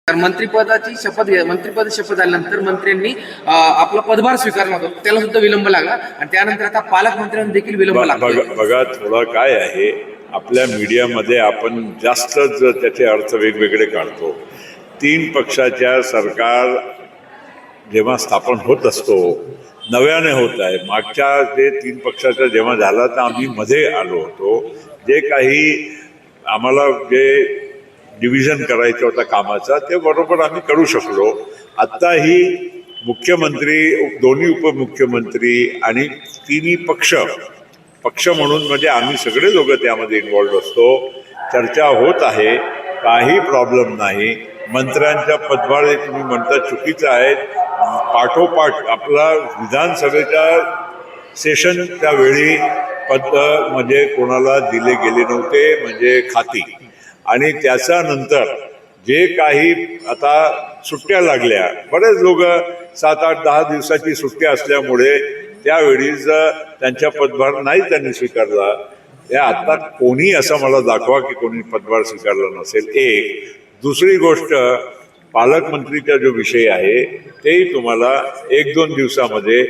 तर मंत्रिपद शपथ झाल्यानंतर मंत्र्यांनी आपला पदभार स्वीकारला होता, त्याला सुद्धा विलंब लागला आणि त्यानंतर आता पालकमंत्र्यांना देखील विलंब लागला. बघा थोडं काय आहे, आपल्या मीडियामध्ये आपण जास्तच त्याचे अर्थ वेगवेगळे काढतो. 3 पक्षाच्या सरकार जेव्हा स्थापन होत असतो, नव्याने होत आहे. मागच्या जे 3 पक्षाचा जेव्हा झाला तर आम्ही मध्ये आलो होतो. जे काही आम्हाला जे डिव्हिजन करायचं होतं कामाचा ते बरोबर आम्ही करू शकलो. आत्ताही मुख्यमंत्री, दोन्ही उपमुख्यमंत्री आणि 3ही पक्ष म्हणून म्हणजे आम्ही सगळे लोक त्यामध्ये इन्व्हॉल्ड असतो. चर्चा होत आहे, काही प्रॉब्लेम नाही. मंत्र्यांच्या पदभार तुम्ही म्हणता चुकीचं आहे. पाठोपाठ आपला विधानसभेच्या सेशनच्या वेळी पद म्हणजे कोणाला दिले गेले नव्हते, म्हणजे खाती. आणि त्याच्यानंतर जे काही आता सुट्ट्या लागल्या, बरेच लोक 7, 8, 10 दिवसाची सुट्ट्या असल्यामुळे त्यावेळीच त्यांच्या पदभार नाही त्यांनी स्वीकारला. या आता कोणी असं मला दाखवा की कोणी पदभार स्वीकारला नसेल. एक दुसरी गोष्ट, पालकमंत्रीचा जो विषय आहे तेही तुम्हाला 1-2 दिवसामध्ये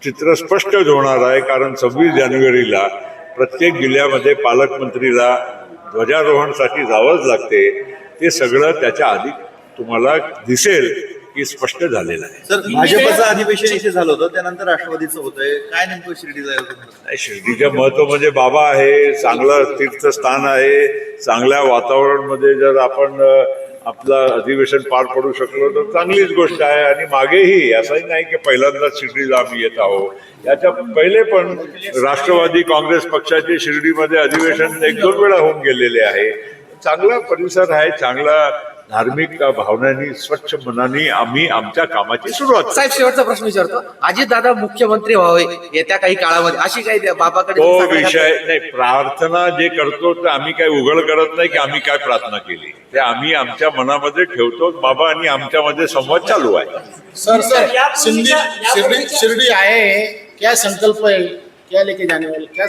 चित्र स्पष्ट होणार आहे. कारण 26 जानेवारीला प्रत्येक जिल्ह्यामध्ये पालकमंत्रीला ध्वजारोहणासाठी जावंच लागते. ते सगळं त्याच्या आधी तुम्हाला दिसेल की स्पष्ट झालेलं आहे. सर, भाजपचं अधिवेशन इथे झालं होतं, त्यानंतर राष्ट्रवादीचं होतंय. काय नेमकं शिर्डीला नाही, शिर्डीचं महत्व म्हणजे बाबा आहे, चांगलं तीर्थस्थान आहे. चांगल्या वातावरणामध्ये जर आपण आपलं अधिवेशन पार पडू शकलो तर चांगलीच गोष्ट आहे. आणि मागेही असंही नाही की पहिल्यांदाच शिर्डीला आम्ही येत आहोत. याच्या पहिले पण राष्ट्रवादी काँग्रेस पक्षाचे शिर्डीमध्ये अधिवेशन 1-2 वेळा होऊन गेलेले आहे. चांगला परिसर आहे, चांगला धार्मिक भावनांनी स्वच्छ मनाने आम्ही आमच्या कामाची सुरुवात. साहेब, शेवटचा प्रश्न विचारतो. अजितदादा मुख्यमंत्री व्हावे येत्या काही काळामध्ये, अशी काही बाबाकडे तो विषय नाही. प्रार्थना जे करतो तर आम्ही काही उघड करत नाही की आम्ही काय प्रार्थना केली, ते आम्ही आमच्या मनामध्ये ठेवतो. बाबा आणि आमच्यामध्ये संवाद चालू आहे. सर शिर्डी आए हैं, क्या संकल्प है, क्या लेके जाने वाले, क्या